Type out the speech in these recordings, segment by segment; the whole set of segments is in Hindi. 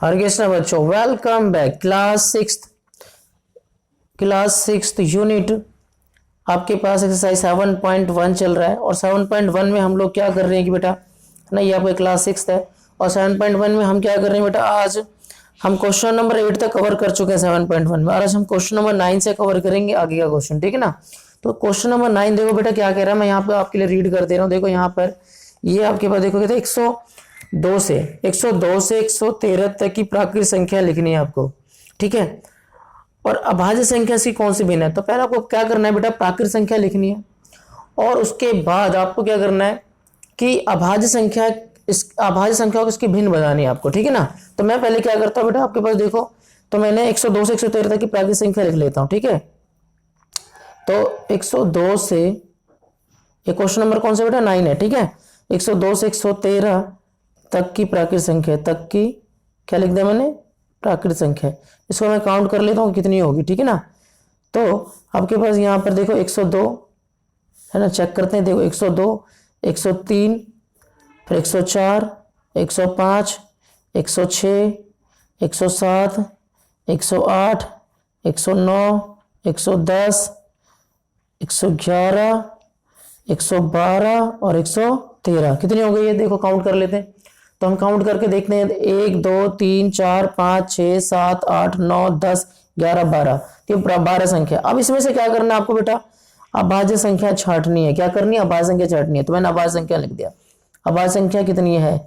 हरे कृष्णा बच्चों, welcome back. Class six unit आपके पास एक्सरसाइज 7.1 चल रहा है। और 7.1 में हम लोग क्या कर रहे हैं कि बेटा ना, ये आपका क्लास सिक्स है। और 7.1 में हम क्या कर रहे हैं बेटा, आज हम क्वेश्चन नंबर 8 तक कवर कर चुके हैं 7.1 में। और आज हम क्वेश्चन नंबर 9 से कवर करेंगे आगे का क्वेश्चन, ठीक है ना। तो क्वेश्चन नंबर 9 देखो बेटा क्या कह रहा है, मैं यहाँ पे आपके लिए रीड कर दे रहा हूँ। देखो यहाँ पर ये आपके पास देखो कहते हैं 102 से 113 तक की प्राकृतिक संख्या लिखनी है आपको, ठीक है। और अभाज्य संख्या इसकी कौन सी भिन्न है, तो पहले आपको क्या करना है बेटा, प्राकृतिक संख्या लिखनी है। और उसके बाद आपको क्या करना है कि अभाज्य संख्या, इस अभाज्य संख्या को इसकी भिन्न बतानी है आपको, ठीक है ना। तो मैं पहले क्या करता हूँ बेटा, आपके पास देखो, तो मैंने 102 से 113 तक की प्राकृतिक संख्या लिख लेता हूँ, ठीक है। तो 102 से, ये क्वेश्चन नंबर कौन सा बेटा, 9 है, ठीक है। 102 से 113 तक की प्राकृतिक संख्या, तक की क्या लिख दिया मैंने, प्राकृतिक संख्या। इसको मैं काउंट कर लेता हूँ कितनी होगी, ठीक है ना। तो आपके पास यहाँ पर देखो 102 है ना, चेक करते हैं। देखो 102, 103, फिर 104, 105, 106, 107, 108, 109, 110, 111, 112 और 113 कितनी हो गई है, देखो काउंट कर लेते हैं। तो हम काउंट करके देखते हैं, 1 2 3 4 5 6 7 8 9 10 11 12, ये 12 संख्या। अब इसमें से क्या करना है आपको बेटा, अभाज्य संख्या छांटनी है। क्या करनी है, अभाज्य संख्या छांटनी है। तो मैंने अभाज्य संख्या लिख दिया। अभाज्य संख्या कितनी है,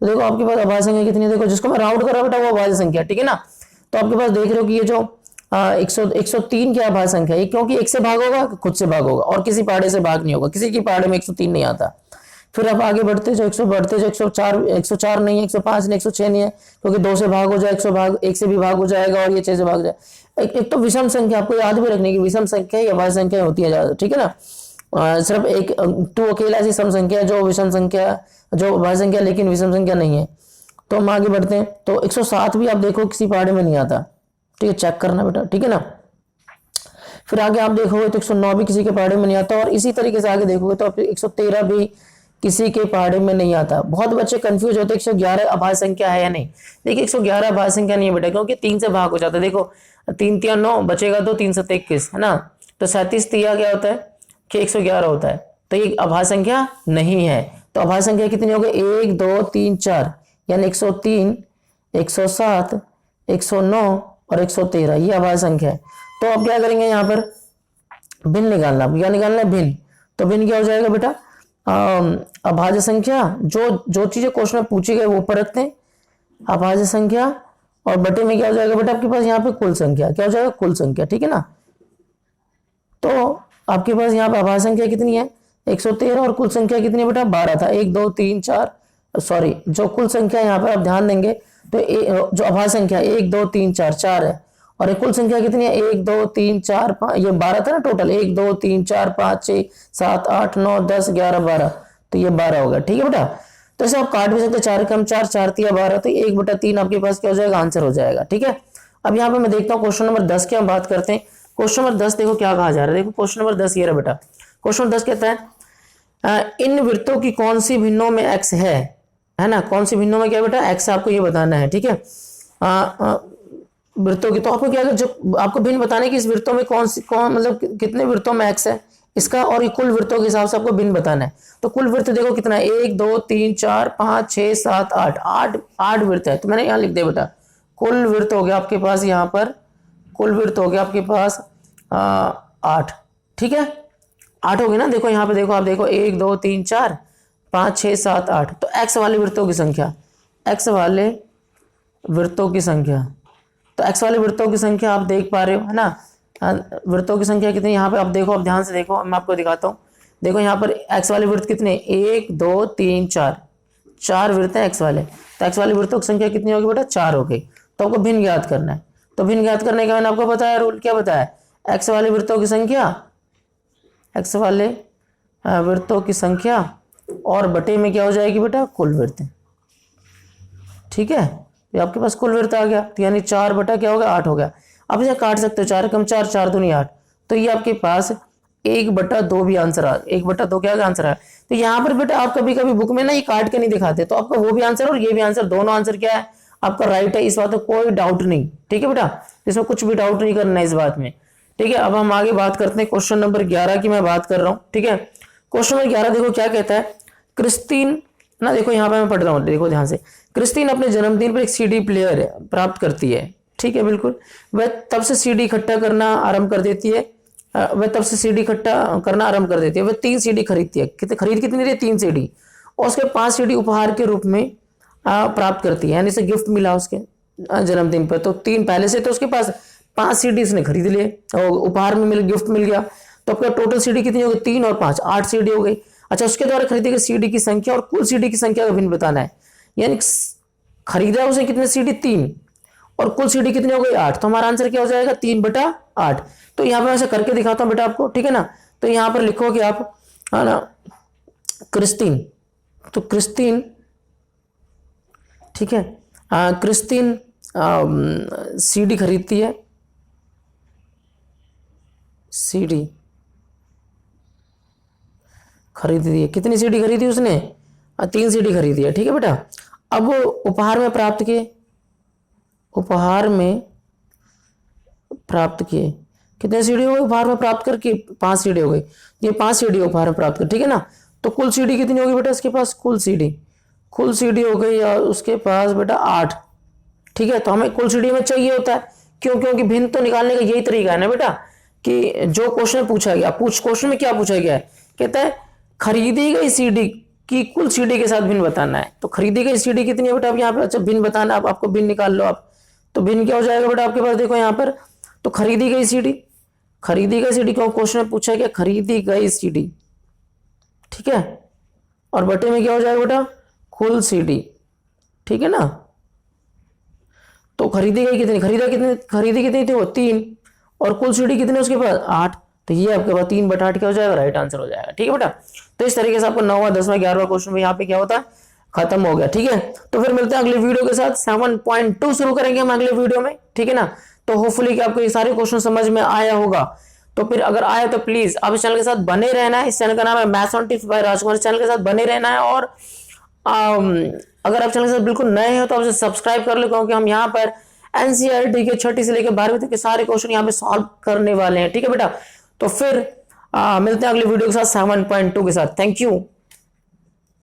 तो देखो आपके पास अभाज्य संख्या कितनी है, देखो जिसको मैं राउंड कर रहा हूं बेटा वो अभाज्य संख्या, ठीक है ना। तो आपके पास देख रहे हो कि ये जो 103 की अभाज्य संख्या है, क्योंकि एक से भाग होगा, खुद से भाग होगा, और किसी पहाड़े से भाग नहीं होगा। किसी की पहाड़े में 103 नहीं आता। फिर आप आगे बढ़ते जो 104 नहीं है, 105 नहीं, 106 नहीं है, क्योंकि 2 से भाग हो जाए, 1 से भी भाग हो जाएगा, और ये 6 से भाग जाए। एक तो विषम संख्या आपको याद भी रखनी है कि विषम संख्या या अभाज्य संख्या होती है ज्यादा, ठीक है ना। सिर्फ एक 2 अकेला ऐसी सम संख्या है जो विषम संख्या, जो अभाज्य संख्या लेकिन विषम संख्या नहीं है। तो हम आगे बढ़ते हैं। तो 107 भी आप देखो किसी पहाड़े में नहीं आता, ठीक है, चेक करना बेटा, ठीक है ना। फिर आगे आप देखोगे तो 109 भी किसी के पहाड़े में नहीं आता, और इसी तरीके से आगे देखोगे तो 113 भी किसी के पहाड़े में नहीं आता। बहुत बच्चे कंफ्यूज होते हैं 111 अभाज्य संख्या है या नहीं। देखिए 111 अभाज्य संख्या नहीं है बेटा, क्योंकि 3 से भाग हो जाता है। देखो 3 3 9 बचेगा, तो 3 7 21 है ना। तो 37 तिया क्या होता है कि 111 होता है। तो ये अभाज्य संख्या नहीं है। तो अभाज्य संख्या कितनी हो गई, 1 2 3 4, यानी 103, 107, 109 और 113, ये अभाज्य संख्या है। तो अब क्या करेंगे, यहाँ पर भिन्न निकालना। क्या निकालना है, भिन्न। तो भिन्न क्या हो जाएगा बेटा, अभाज्य संख्या, जो चीजें क्वेश्चन में पूछी गई वो ऊपर रखते हैं, अभाज्य संख्या, और बटे में क्या हो जाएगा बेटा आपके पास यहाँ पे कुल संख्या। क्या हो जाएगा, कुल संख्या, ठीक है ना। तो आपके पास यहाँ पे अभाज्य संख्या कितनी है, 113, और कुल संख्या कितनी है बेटा, 12 था। 1 2 3 4, सॉरी, जो कुल संख्या यहाँ पर आप ध्यान देंगे तो जो अभाज्य संख्या 1 2 3 4 4 है, और कुल संख्या कितनी है, 1 2 3 4 5, ये 12 था ना टोटल, 1 2 3 4 5 6 7 8 9 10 11 12, तो ये 12 होगा, ठीक है बेटा। तो इसे आप काट भी सकते, 4 कम 4 4 तिया 12, तो 1/3 आपके पास क्या हो जाएगा, आंसर हो जाएगा, ठीक है। अब यहाँ पे मैं देखता हूँ क्वेश्चन नंबर 10 की हम बात करते हैं। क्वेश्चन नंबर 10 देखो क्या कहा जा रहा है। देखो क्वेश्चन नंबर 10 ये रहा बेटा। क्वेश्चन नंबर 10 कहता है इन वृत्तों की कौन सी भिन्नों में एक्स है ना, कौन सी भिन्नों में क्या बेटा, एक्स आपको ये बताना है, ठीक है। वृत्तों की, तो आपको क्या, जो आपको भिन्न बताने की, इस वृत्तों में कौन मतलब कितने वृत्तों में एक्स है इसका, और ये कुल वृत्तों के हिसाब से आपको भिन्न बताना है। तो कुल वृत्त देखो कितना है, 1 2 3 4 5 6 7 8 वृत्त है। तो मैंने यहाँ लिख दिया बेटा, कुल वृत्त हो गया आपके पास, यहाँ पर कुल वृत्त हो गया आपके पास 8, ठीक है, 8 हो गए ना। देखो यहाँ पे देखो, आप देखो 1 2 3 4 5 6 7 8, तो एक्स वाले वृत्तों की संख्या, एक्स वाले वृत्तों की संख्या, तो एक्स वाले वृत्तों की संख्या आप देख पा रहे हो, है ना। वृत्तों की संख्या कितनी, यहाँ पे आप देखो, आप ध्यान से देखो, मैं आपको दिखाता हूँ। देखो यहाँ पर एक्स वाले वृत्त कितने, 1 2 3 4 वृत्त हैं एक्स वाले। तो एक्स वाले वृत्तों की संख्या कितनी होगी बेटा, 4 हो गई। तो आपको भिन्न ज्ञात करना है। तो भिन्न ज्ञात करने का मैंने आपको बताया रूल, क्या बताया, एक्स वाले वृत्तों की संख्या, एक्स वाले वृत्तों की संख्या, और बटे में क्या हो जाएगी बेटा, कुल वृत्त, ठीक है। ये आपके पास कुल वृत्त आ गया, तो यानी 4 बटा क्या होगा, 8 हो गया। अब इसे काट सकते हो, 4 कम 4 4 दूनी 8, तो ये आपके पास 1/2 भी आंसर आ, 1/2 क्या आंसर है। तो यहाँ पर बेटा आप कभी कभी बुक में ना ये काट के नहीं दिखाते, तो आपका वो भी आंसर और ये भी आंसर, दोनों आंसर क्या है, आपका राइट है, इस बात में कोई डाउट नहीं। ठीक है बेटा, इसमें कुछ भी डाउट नहीं करना है इस बात में। ठीक है, अब हम आगे बात करते हैं क्वेश्चन नंबर 11 की मैं बात कर रहा हूं। ठीक है, क्वेश्चन नंबर 11 देखो क्या कहता है। क्रिस्टीन ना, देखो यहाँ पे मैं पढ़ रहा हूँ, देखो ध्यान से। क्रिस्टीन अपने जन्मदिन पर एक सीडी प्लेयर प्राप्त करती है। ठीक है, बिल्कुल। वह तब से सीडी इकट्ठा करना आरंभ कर देती है। वह 3 सीडी खरीदती है। खरीद कितनी रही? 3 सीडी। और उसके 5 सीडी उपहार के रूप में प्राप्त करती है, यानी इसे गिफ्ट मिला उसके जन्मदिन पर। तो 3 पहले से तो उसके पास 5 सीडी उसने खरीद लिए और उपहार में गिफ्ट मिल गया। तो आपका टोटल सीडी कितनी हो गई? 3 और 5 8 सीडी हो गई। अच्छा, उसके द्वारा खरीदी गई सीडी की संख्या और कुल सीडी की संख्या का भिन्न बताना है। यानी खरीदा उसने कितने सीडी? 3, और कुल सीडी कितनी हो गई? 8। तो हमारा आंसर क्या हो जाएगा? 3/8। तो यहाँ पर ऐसे करके दिखाता हूं बेटा आपको। ठीक है ना, तो यहाँ पर लिखोगे आप, है ना, क्रिस्टीन। तो क्रिस्टीन, ठीक है, क्रिस्टीन सीडी खरीदती है। सीडी खरीदी है। कितनी सीडी खरीदी उसने? 3 सीडी खरीदी है। ठीक है बेटा, अब उपहार में प्राप्त किए, उपहार में प्राप्त किए कितने सीडी हो गए? उपहार में प्राप्त करके 5 सीडी हो गई। ये 5 सीडी उपहार में प्राप्त कर। ठीक है ना, तो कुल सीडी कितनी होगी बेटा इसके पास? कुल सीडी हो गई या उसके पास बेटा 8। ठीक है, तो हमें कुल सीडी में चाहिए होता है। क्यों? क्योंकि भिन्न तो निकालने का यही तरीका है ना बेटा, कि जो क्वेश्चन पूछा गया, क्वेश्चन में क्या पूछा गया है? कहता है खरीदी गई सीडी की कुल सीडी के साथ भिन्न बताना है। तो खरीदी गई सीडी कितनी है बेटा? अब यहाँ पे अच्छा भिन्न बताना, अब आपको भिन्न निकाल लो आप। तो भिन्न क्या हो जाएगा बेटा आपके पास? देखो यहाँ पर, तो खरीदी गई सीडी क्यों क्वेश्चन में पूछा गया? खरीदी गई सीडी। ठीक है, और बटे में क्या हो जाएगा बेटा? कुल सीडी। ठीक है ना, तो खरीदी कितनी थी? वो 3, और कुल सीडी कितने उसके पास? 8। तो ये आपके पास 3/8 क्या हो जाएगा? राइट आंसर हो जाएगा। ठीक है बेटा, तो इस तरीके से आपको 9वां 10वां 11वां क्वेश्चन यहाँ पे क्या होता है? खत्म हो गया। ठीक है, तो फिर मिलते हैं अगले वीडियो के साथ। 7.2 शुरू करेंगे हम अगले वीडियो में। ठीक है ना, तो होपफुली कि आपको ये सारे क्वेश्चन समझ में आया होगा। तो फिर अगर आया तो प्लीज आप इस चैनल के साथ बने रहना है। इस चैनल का नाम है maths on tips by Rajkumar. Channel के साथ बने रहना है। और अगर आप चैनल के साथ बिल्कुल नए हैं तो आप इसे सब्सक्राइब कर लो, क्योंकि हम यहाँ पर एनसीईआरटी के 6ठी से लेकर 12वीं तक के सारे क्वेश्चन यहाँ पे सॉल्व करने वाले हैं। ठीक है बेटा, तो फिर मिलते हैं अगले वीडियो के साथ 7.2 के साथ। Thank you.